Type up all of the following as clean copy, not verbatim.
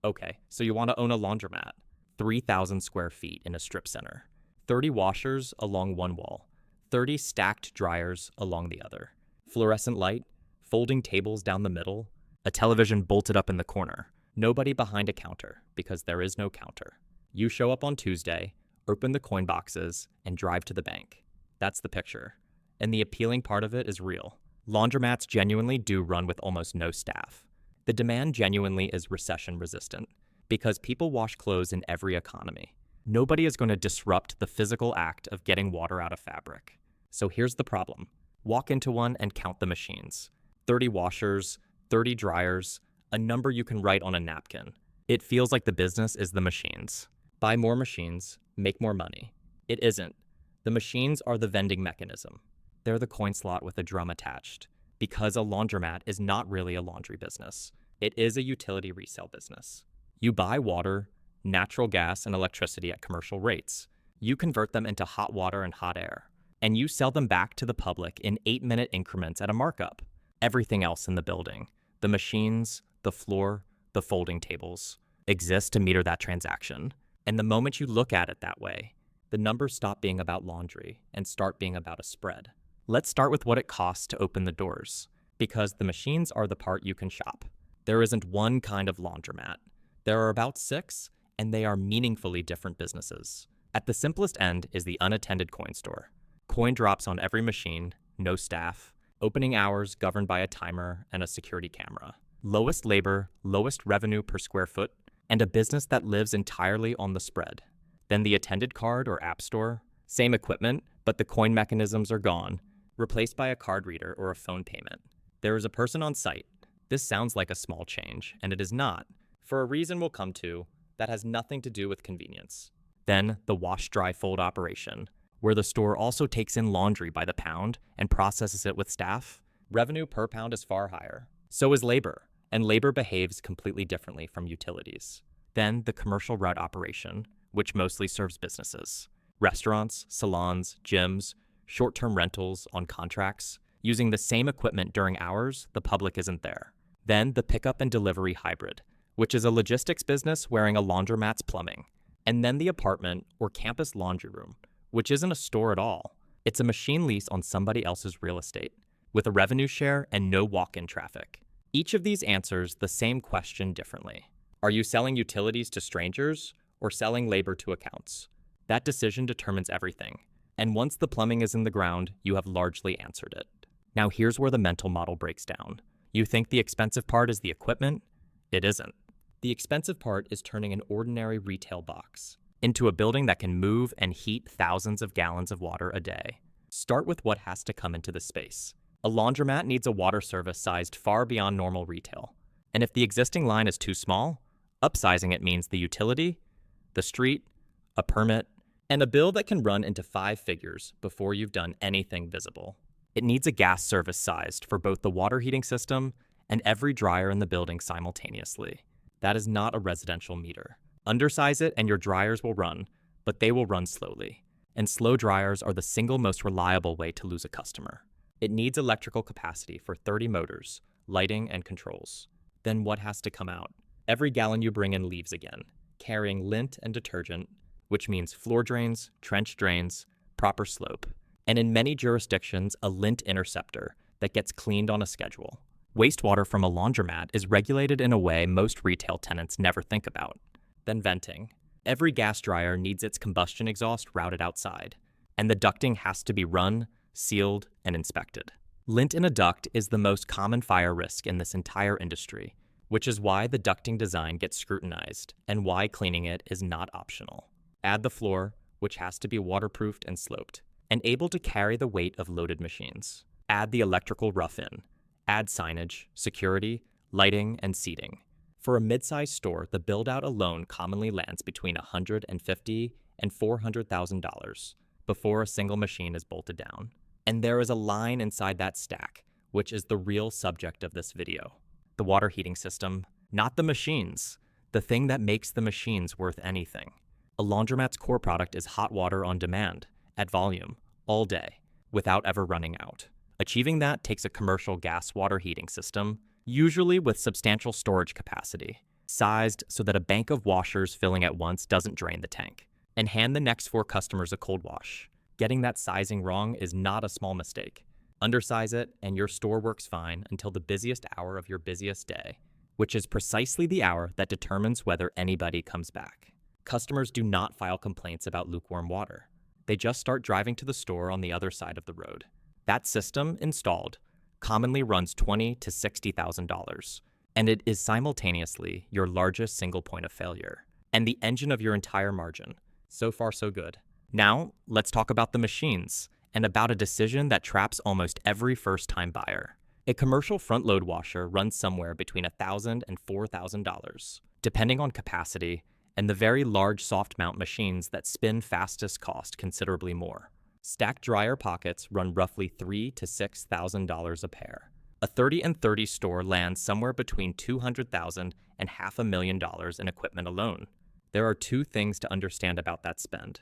Okay, so you want to own a laundromat. 3,000 square feet in a strip center. 30 washers along one wall. 30 stacked dryers along the other. Fluorescent light, folding tables down the middle, a television bolted up in the corner. Nobody behind a counter, because there is no counter. You show up on Tuesday, open the coin boxes, and drive to the bank. That's the picture. And the appealing part of it is real. Laundromats genuinely do run with almost no staff. The demand genuinely is recession resistant, because people wash clothes in every economy. Nobody is going to disrupt the physical act of getting water out of fabric. So here's the problem. Walk into one and count the machines. 30 washers, 30 dryers, a number you can write on a napkin. It feels like the business is the machines. Buy more machines, make more money. It isn't. The machines are the vending mechanism. They're the coin slot with a drum attached, because a laundromat is not really a laundry business. It is a utility resale business. You buy water, natural gas, and electricity at commercial rates. You convert them into hot water and hot air, and you sell them back to the public in 8-minute increments at a markup. Everything else in the building, the machines, the floor, the folding tables, exist to meter that transaction. And the moment you look at it that way, the numbers stop being about laundry and start being about a spread. Let's start with what it costs to open the doors, because the machines are the part you can shop. There isn't one kind of laundromat. There are about 6, and they are meaningfully different businesses. At the simplest end is the unattended coin store. Coin drops on every machine, no staff, opening hours governed by a timer and a security camera. Lowest labor, lowest revenue per square foot, and a business that lives entirely on the spread. Then the attended card or app store, same equipment, but the coin mechanisms are gone, replaced by a card reader or a phone payment. There is a person on site. This sounds like a small change, and it is not, for a reason we'll come to that has nothing to do with convenience. Then the wash-dry-fold operation, where the store also takes in laundry by the pound and processes it with staff. Revenue per pound is far higher. So is labor, and labor behaves completely differently from utilities. Then the commercial route operation, which mostly serves businesses. Restaurants, salons, gyms, short-term rentals on contracts. Using the same equipment during hours, the public isn't there. Then the pickup and delivery hybrid, which is a logistics business wearing a laundromat's plumbing. And then the apartment or campus laundry room, which isn't a store at all. It's a machine lease on somebody else's real estate, with a revenue share and no walk-in traffic. Each of these answers the same question differently. Are you selling utilities to strangers or selling labor to accounts? That decision determines everything. And once the plumbing is in the ground, you have largely answered it. Now here's where the mental model breaks down. You think the expensive part is the equipment? It isn't. The expensive part is turning an ordinary retail box into a building that can move and heat thousands of gallons of water a day. Start with what has to come into the space. A laundromat needs a water service sized far beyond normal retail. And if the existing line is too small, upsizing it means the utility, the street, a permit, and a bill that can run into 5 figures before you've done anything visible. It needs a gas service sized for both the water heating system and every dryer in the building simultaneously. That is not a residential meter. Undersize it and your dryers will run, but they will run slowly. And slow dryers are the single most reliable way to lose a customer. It needs electrical capacity for 30 motors, lighting, and controls. Then what has to come out? Every gallon you bring in leaves again, carrying lint and detergent, which means floor drains, trench drains, proper slope, and in many jurisdictions, a lint interceptor that gets cleaned on a schedule. Wastewater from a laundromat is regulated in a way most retail tenants never think about. Then venting. Every gas dryer needs its combustion exhaust routed outside, and the ducting has to be run, sealed, and inspected. Lint in a duct is the most common fire risk in this entire industry, which is why the ducting design gets scrutinized and why cleaning it is not optional. Add the floor, which has to be waterproofed and sloped, and able to carry the weight of loaded machines. Add the electrical rough-in. Add signage, security, lighting, and seating. For a mid-sized store, the build-out alone commonly lands between $150,000 and $400,000 before a single machine is bolted down. And there is a line inside that stack, which is the real subject of this video. The water heating system, not the machines, the thing that makes the machines worth anything. A laundromat's core product is hot water on demand, at volume, all day, without ever running out. Achieving that takes a commercial gas water heating system, usually with substantial storage capacity. sized so that a bank of washers filling at once doesn't drain the tank. And hand the next 4 customers a cold wash. Getting that sizing wrong is not a small mistake. Undersize it, and your store works fine until the busiest hour of your busiest day, which is precisely the hour that determines whether anybody comes back. Customers do not file complaints about lukewarm water. They just start driving to the store on the other side of the road. That system, installed, commonly runs $20,000 to $60,000, and it is simultaneously your largest single point of failure and the engine of your entire margin. So far, so good. Now, let's talk about the machines and about a decision that traps almost every first-time buyer. A commercial front-load washer runs somewhere between $1,000 and $4,000, depending on capacity, and the very large soft mount machines that spin fastest cost considerably more. Stacked dryer pockets run roughly $3,000 to $6,000 a pair. A 30 and 30 store lands somewhere between $200,000 and $500,000 in equipment alone. There are 2 things to understand about that spend,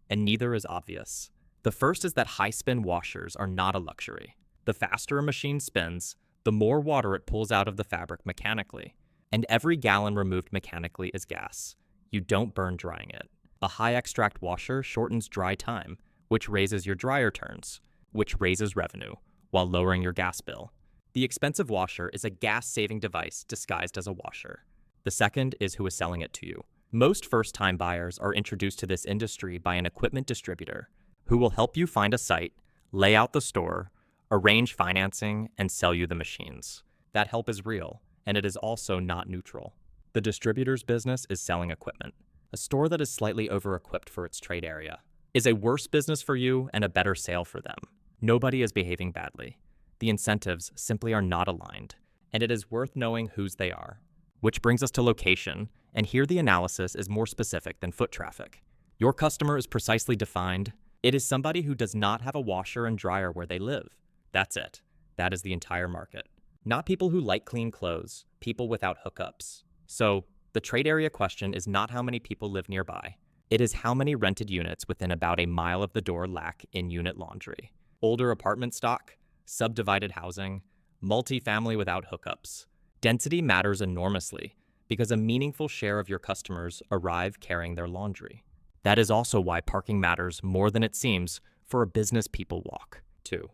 and neither is obvious. The first is that high-spin washers are not a luxury. The faster a machine spins, the more water it pulls out of the fabric mechanically, and every gallon removed mechanically is gas. You don't burn drying it. A high-extract washer shortens dry time, which raises your dryer turns, which raises revenue, while lowering your gas bill. The expensive washer is a gas-saving device disguised as a washer. The second is who is selling it to you. Most first-time buyers are introduced to this industry by an equipment distributor who will help you find a site, lay out the store, arrange financing, and sell you the machines. That help is real, and it is also not neutral. The distributor's business is selling equipment. A store that is slightly over-equipped for its trade area is a worse business for you and a better sale for them. Nobody is behaving badly. The incentives simply are not aligned, and it is worth knowing whose they are. Which brings us to location, and here the analysis is more specific than foot traffic. Your customer is precisely defined. It is somebody who does not have a washer and dryer where they live. That's it. That is the entire market. Not people who like clean clothes, people without hookups. So, the trade area question is not how many people live nearby. It is how many rented units within about a mile of the door lack in-unit laundry. Older apartment stock, subdivided housing, multifamily without hookups. Density matters enormously because a meaningful share of your customers arrive carrying their laundry. That is also why parking matters more than it seems for a business people walk. 2.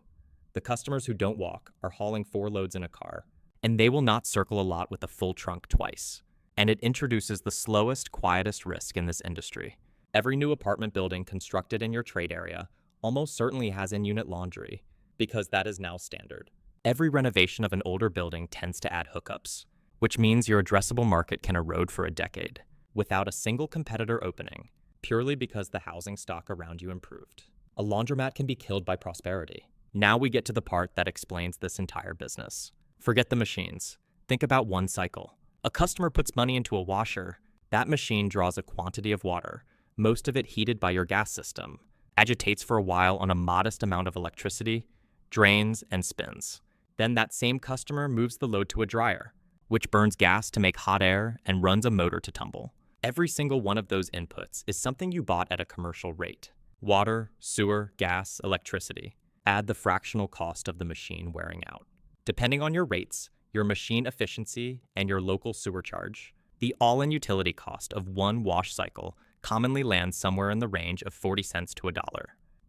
The customers who don't walk are hauling 4 loads in a car, and they will not circle a lot with a full trunk twice. And it introduces the slowest, quietest risk in this industry. Every new apartment building constructed in your trade area almost certainly has in-unit laundry, because that is now standard. Every renovation of an older building tends to add hookups, which means your addressable market can erode for a decade, without a single competitor opening, purely because the housing stock around you improved. A laundromat can be killed by prosperity. Now we get to the part that explains this entire business. Forget the machines. Think about one cycle. A customer puts money into a washer. That machine draws a quantity of water, most of it heated by your gas system, agitates for a while on a modest amount of electricity, drains, and spins. Then that same customer moves the load to a dryer, which burns gas to make hot air and runs a motor to tumble. Every single one of those inputs is something you bought at a commercial rate. Water, sewer, gas, electricity. Add the fractional cost of the machine wearing out. Depending on your rates, your machine efficiency, and your local sewer charge, the all-in utility cost of one wash cycle commonly lands somewhere in the range of 40 cents to $1.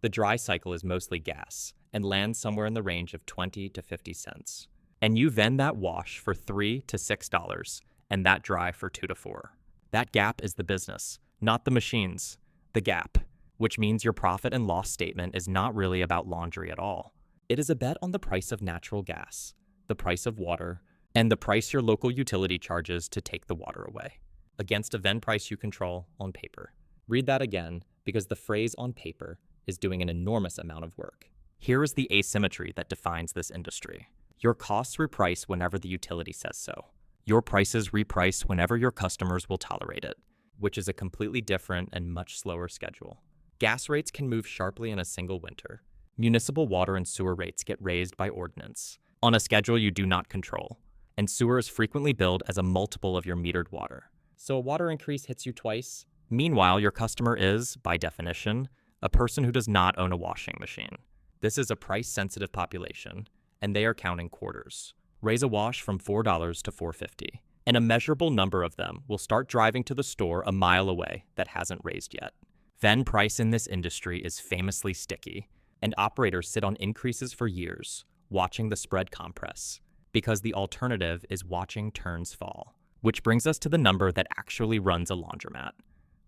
The dry cycle is mostly gas and lands somewhere in the range of 20 to 50 cents. And you vend that wash for $3 to $6 and that dry for 2 to 4. That gap is the business, not the machines. The gap, which means your profit and loss statement is not really about laundry at all. It is a bet on the price of natural gas, the price of water, and the price your local utility charges to take the water away, against a vend price you control on paper. Read that again, because the phrase on paper is doing an enormous amount of work. Here is the asymmetry that defines this industry. Your costs reprice whenever the utility says so. Your prices reprice whenever your customers will tolerate it, which is a completely different and much slower schedule. Gas rates can move sharply in a single winter. Municipal water and sewer rates get raised by ordinance, on a schedule you do not control, and sewer is frequently billed as a multiple of your metered water. So a water increase hits you twice. Meanwhile, your customer is, by definition, a person who does not own a washing machine. This is a price-sensitive population, and they are counting quarters. Raise a wash from $4 to $4.50. and a measurable number of them will start driving to the store a mile away that hasn't raised yet. Vend price in this industry is famously sticky, and operators sit on increases for years, watching the spread compress, because the alternative is watching turns fall. Which brings us to the number that actually runs a laundromat.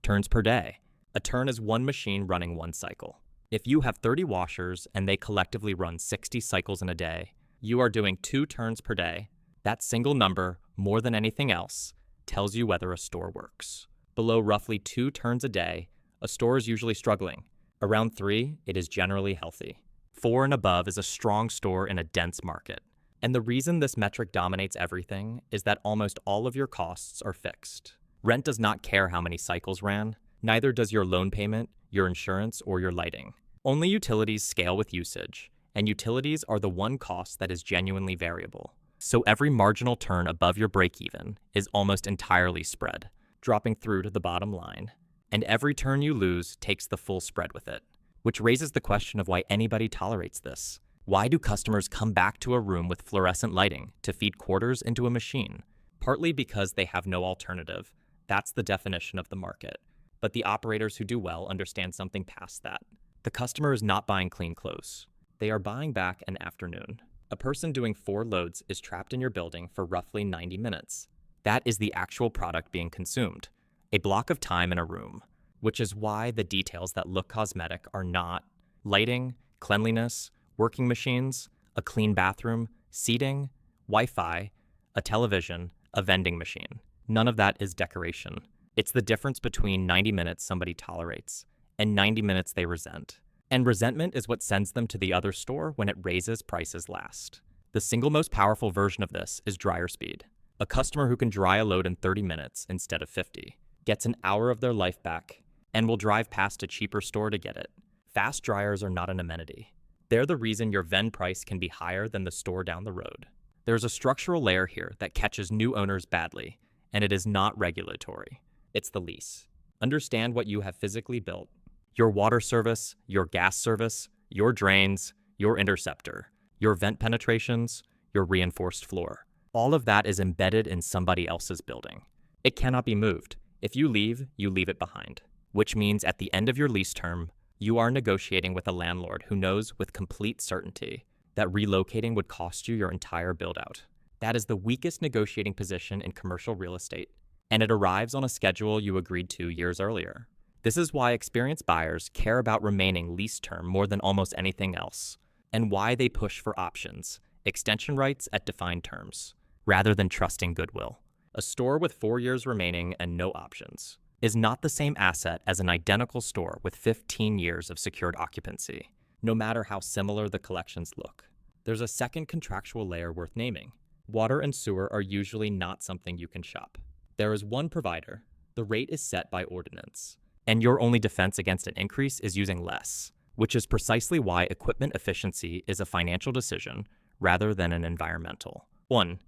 Turns per day. A turn is one machine running one cycle. If you have 30 washers and they collectively run 60 cycles in a day, you are doing 2 turns per day. That single number, more than anything else, tells you whether a store works. Below roughly 2 turns a day, a store is usually struggling. Around 3, it is generally healthy. 4 and above is a strong store in a dense market. And the reason this metric dominates everything is that almost all of your costs are fixed. Rent does not care how many cycles ran, neither does your loan payment, your insurance, or your lighting. Only utilities scale with usage, and utilities are the one cost that is genuinely variable. So every marginal turn above your break-even is almost entirely spread, dropping through to the bottom line. And every turn you lose takes the full spread with it, which raises the question of why anybody tolerates this. Why do customers come back to a room with fluorescent lighting to feed quarters into a machine? Partly because they have no alternative. That's the definition of the market. But the operators who do well understand something past that. The customer is not buying clean clothes. They are buying back an afternoon. A person doing 4 loads is trapped in your building for roughly 90 minutes. That is the actual product being consumed. A block of time in a room, which is why the details that look cosmetic are not lighting, cleanliness, working machines, a clean bathroom, seating, Wi-Fi, a television, a vending machine. None of that is decoration. It's the difference between 90 minutes somebody tolerates and 90 minutes they resent. And resentment is what sends them to the other store when it raises prices last. The single most powerful version of this is dryer speed. A customer who can dry a load in 30 minutes instead of 50 gets an hour of their life back and will drive past a cheaper store to get it. Fast dryers are not an amenity. They're the reason your vend price can be higher than the store down the road. There's a structural layer here that catches new owners badly, and it is not regulatory. It's the lease. Understand what you have physically built. Your water service, your gas service, your drains, your interceptor, your vent penetrations, your reinforced floor. All of that is embedded in somebody else's building. It cannot be moved. If you leave it behind. Which means at the end of your lease term, you are negotiating with a landlord who knows with complete certainty that relocating would cost you your entire build-out. That is the weakest negotiating position in commercial real estate, and it arrives on a schedule you agreed to years earlier. This is why experienced buyers care about remaining lease term more than almost anything else, and why they push for options, extension rights at defined terms, rather than trusting goodwill. A store with 4 years remaining and no options is not the same asset as an identical store with 15 years of secured occupancy, no matter how similar the collections look. There's a second contractual layer worth naming. Water and sewer are usually not something you can shop. There is one provider. The rate is set by ordinance, and your only defense against an increase is using less, which is precisely why equipment efficiency is a financial decision rather than an environmental one.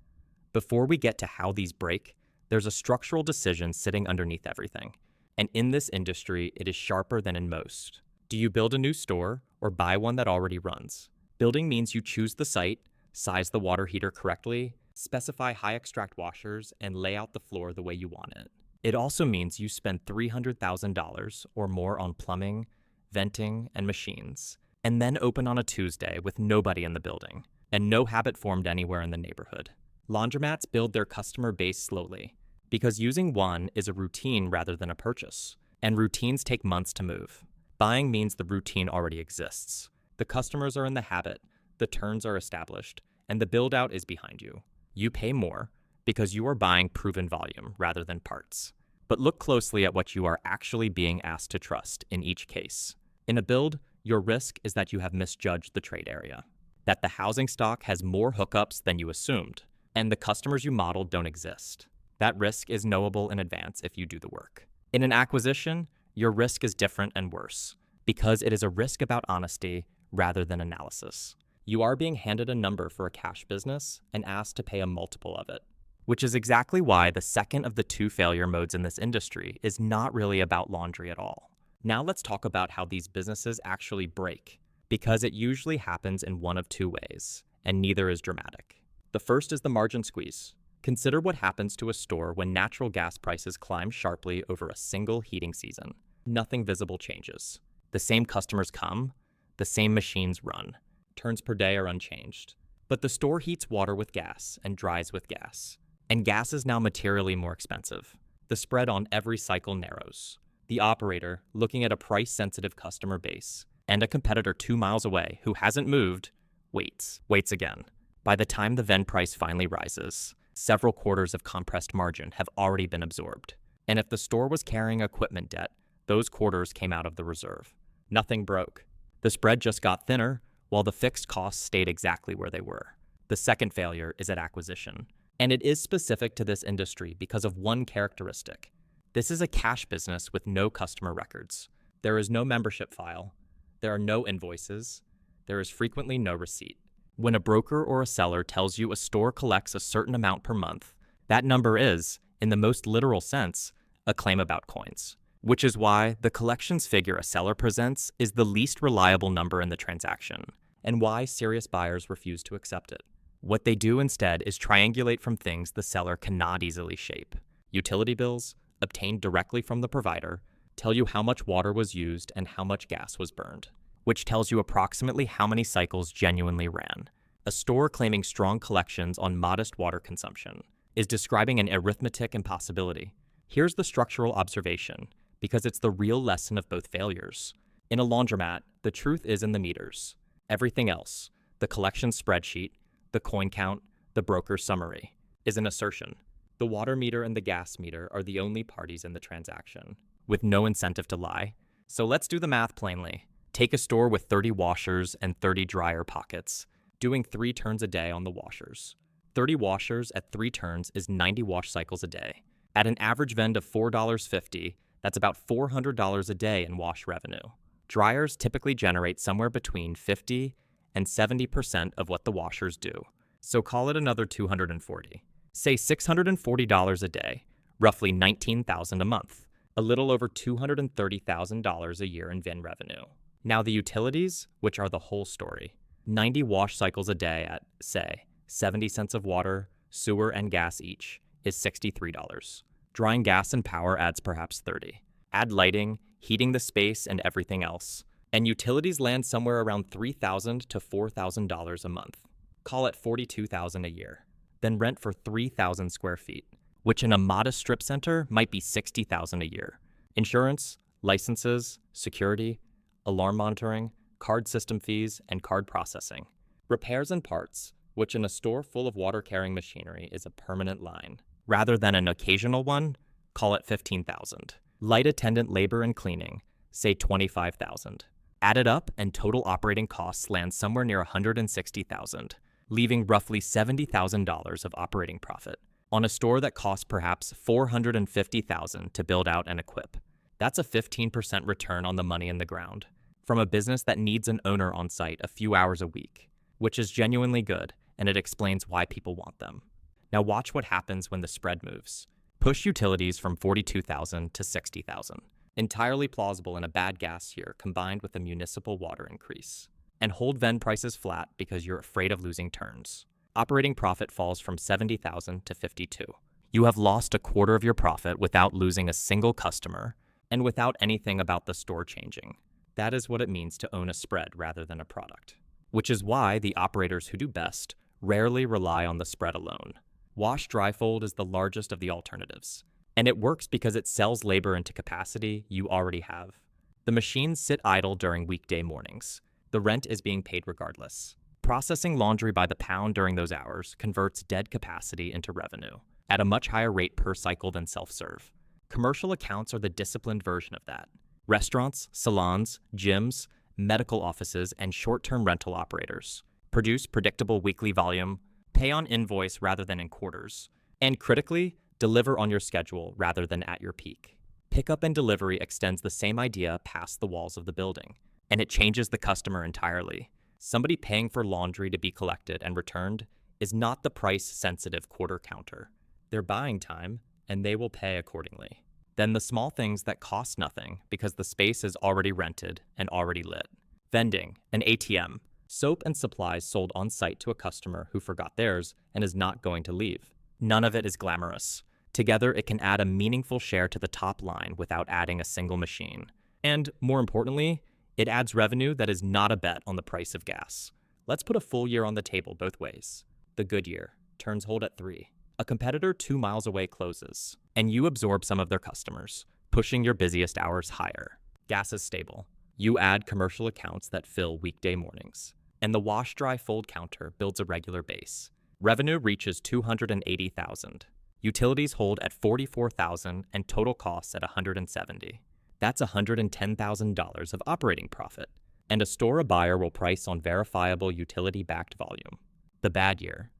Before we get to how these break, there's a structural decision sitting underneath everything. And in this industry, it is sharper than in most. Do you build a new store or buy one that already runs? Building means you choose the site, size the water heater correctly, specify high extract washers, and lay out the floor the way you want it. It also means you spend $300,000 or more on plumbing, venting, and machines, and then open on a Tuesday with nobody in the building and no habit formed anywhere in the neighborhood. Laundromats build their customer base slowly because using one is a routine rather than a purchase, and routines take months to move. Buying means the routine already exists. The customers are in the habit, the turns are established, and the build-out is behind you. You pay more because you are buying proven volume rather than parts. But look closely at what you are actually being asked to trust in each case. In a build, your risk is that you have misjudged the trade area, that the housing stock has more hookups than you assumed, and the customers you modeled don't exist. That risk is knowable in advance if you do the work. In an acquisition, your risk is different and worse, because it is a risk about honesty rather than analysis. You are being handed a number for a cash business and asked to pay a multiple of it, which is exactly why the second of the 2 failure modes in this industry is not really about laundry at all. Now let's talk about how these businesses actually break, because it usually happens in one of 2 ways, and neither is dramatic. The first is the margin squeeze. Consider what happens to a store when natural gas prices climb sharply over a single heating season. Nothing visible changes. The same customers come, the same machines run. Turns per day are unchanged. But the store heats water with gas and dries with gas. And gas is now materially more expensive. The spread on every cycle narrows. The operator, looking at a price-sensitive customer base, and a competitor 2 miles away who hasn't moved, waits again. By the time the vend price finally rises, several quarters of compressed margin have already been absorbed. And if the store was carrying equipment debt, those quarters came out of the reserve. Nothing broke. The spread just got thinner, while the fixed costs stayed exactly where they were. The second failure is at acquisition. And it is specific to this industry because of one characteristic. This is a cash business with no customer records. There is no membership file. There are no invoices. There is frequently no receipt. When a broker or a seller tells you a store collects a certain amount per month, that number is, in the most literal sense, a claim about coins. Which is why the collections figure a seller presents is the least reliable number in the transaction, and why serious buyers refuse to accept it. What they do instead is triangulate from things the seller cannot easily shape. Utility bills, obtained directly from the provider, tell you how much water was used and how much gas was burned, which tells you approximately how many cycles genuinely ran. A store claiming strong collections on modest water consumption is describing an arithmetic impossibility. Here's the structural observation, because it's the real lesson of both failures. In a laundromat, the truth is in the meters. Everything else, the collection spreadsheet, the coin count, the broker's summary, is an assertion. The water meter and the gas meter are the only parties in the transaction, with no incentive to lie. So let's do the math plainly. Take a store with 30 washers and 30 dryer pockets, doing 3 turns a day on the washers. 30 washers at 3 turns is 90 wash cycles a day. At an average vend of $4.50, that's about $400 a day in wash revenue. Dryers typically generate somewhere between 50 and 70% of what the washers do, so call it another $240. Say $640 a day, roughly $19,000 a month, a little over $230,000 a year in VIN revenue. Now the utilities, which are the whole story. 90 wash cycles a day at, say, 70 cents of water, sewer, and gas each, is $63. Drawing gas and power adds perhaps $30. Add lighting, heating the space, and everything else, and utilities land somewhere around $3,000 to $4,000 a month. Call it $42,000 a year. Then rent for 3,000 square feet, which in a modest strip center might be $60,000 a year. Insurance, licenses, security, alarm monitoring, card system fees, and card processing. Repairs and parts, which in a store full of water-carrying machinery is a permanent line. Rather than an occasional one, call it $15,000. Light attendant labor and cleaning, say $25,000. Add it up and total operating costs land somewhere near $160,000, leaving roughly $70,000 of operating profit on a store that costs perhaps $450,000 to build out and equip. That's a 15% return on the money in the ground from a business that needs an owner on site a few hours a week, which is genuinely good, and it explains why people want them. Now watch what happens when the spread moves. Push utilities from $42,000 to $60,000. Entirely plausible in a bad gas year combined with a municipal water increase. And hold vend prices flat because you're afraid of losing turns. Operating profit falls from $70,000 to $52,000. You have lost a quarter of your profit without losing a single customer and without anything about the store changing. That is what it means to own a spread rather than a product. Which is why the operators who do best rarely rely on the spread alone. Wash dry fold is the largest of the alternatives, and it works because it sells labor into capacity you already have. The machines sit idle during weekday mornings. The rent is being paid regardless. Processing laundry by the pound during those hours converts dead capacity into revenue at a much higher rate per cycle than self-serve. Commercial accounts are the disciplined version of that. Restaurants, salons, gyms, medical offices, and short-term rental operators produce predictable weekly volume, pay on invoice rather than in quarters, and critically, deliver on your schedule rather than at your peak. Pickup and delivery extends the same idea past the walls of the building, and it changes the customer entirely. Somebody paying for laundry to be collected and returned is not the price-sensitive quarter counter. They're buying time, and they will pay accordingly. Then the small things that cost nothing because the space is already rented and already lit. Vending, an ATM, soap and supplies sold on site to a customer who forgot theirs and is not going to leave. None of it is glamorous. Together, it can add a meaningful share to the top line without adding a single machine. And more importantly, it adds revenue that is not a bet on the price of gas. Let's put a full year on the table both ways. The good year. Turns hold at 3. A competitor 2 miles away closes, and you absorb some of their customers, pushing your busiest hours higher. Gas is stable. You add commercial accounts that fill weekday mornings, and the wash-dry-fold counter builds a regular base. Revenue reaches $280,000. Utilities hold at $44,000 and total costs at $170,000. That's $110,000 of operating profit, and a store a buyer will price on verifiable utility-backed volume. The bad year.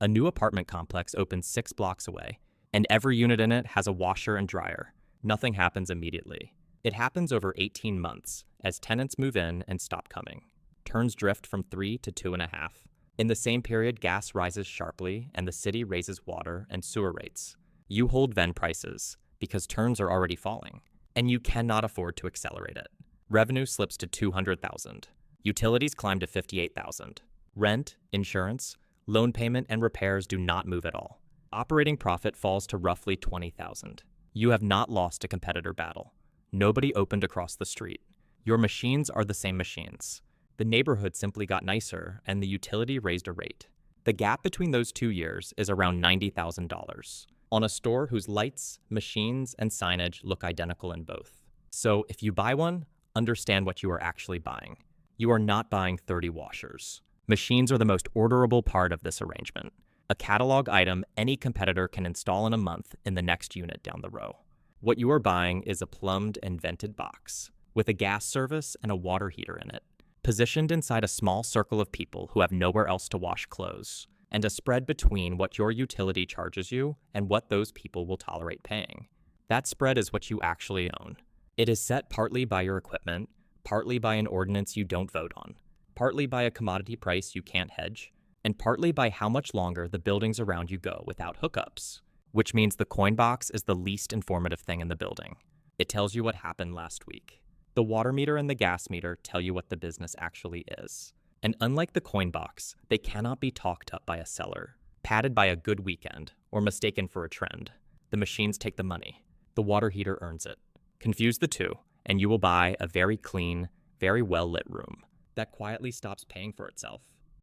A new apartment complex opens 6 blocks away, and every unit in it has a washer and dryer. Nothing happens immediately. It happens over 18 months as tenants move in and stop coming. Turns drift from 3 to 2.5. In the same period, gas rises sharply and the city raises water and sewer rates. You hold vend prices because turns are already falling, and you cannot afford to accelerate it. Revenue slips to $200,000. Utilities climb to $58,000. Rent, insurance, loan payment, and repairs do not move at all. Operating profit falls to roughly $20,000. You have not lost a competitor battle. Nobody opened across the street. Your machines are the same machines. The neighborhood simply got nicer, and the utility raised a rate. The gap between those 2 years is around $90,000 on a store whose lights, machines, and signage look identical in both. So if you buy one, understand what you are actually buying. You are not buying 30 washers. Machines are the most orderable part of this arrangement. A catalog item any competitor can install in a month in the next unit down the row. What you are buying is a plumbed and vented box with a gas service and a water heater in it, positioned inside a small circle of people who have nowhere else to wash clothes, and a spread between what your utility charges you and what those people will tolerate paying. That spread is what you actually own. It is set partly by your equipment, partly by an ordinance you don't vote on, partly by a commodity price you can't hedge, and partly by how much longer the buildings around you go without hookups, which means the coin box is the least informative thing in the building. It tells you what happened last week. The water meter and the gas meter tell you what the business actually is. And unlike the coin box, they cannot be talked up by a seller, padded by a good weekend, or mistaken for a trend. The machines take the money. The water heater earns it. Confuse the two, and you will buy a very clean, very well-lit room that quietly stops paying for itself.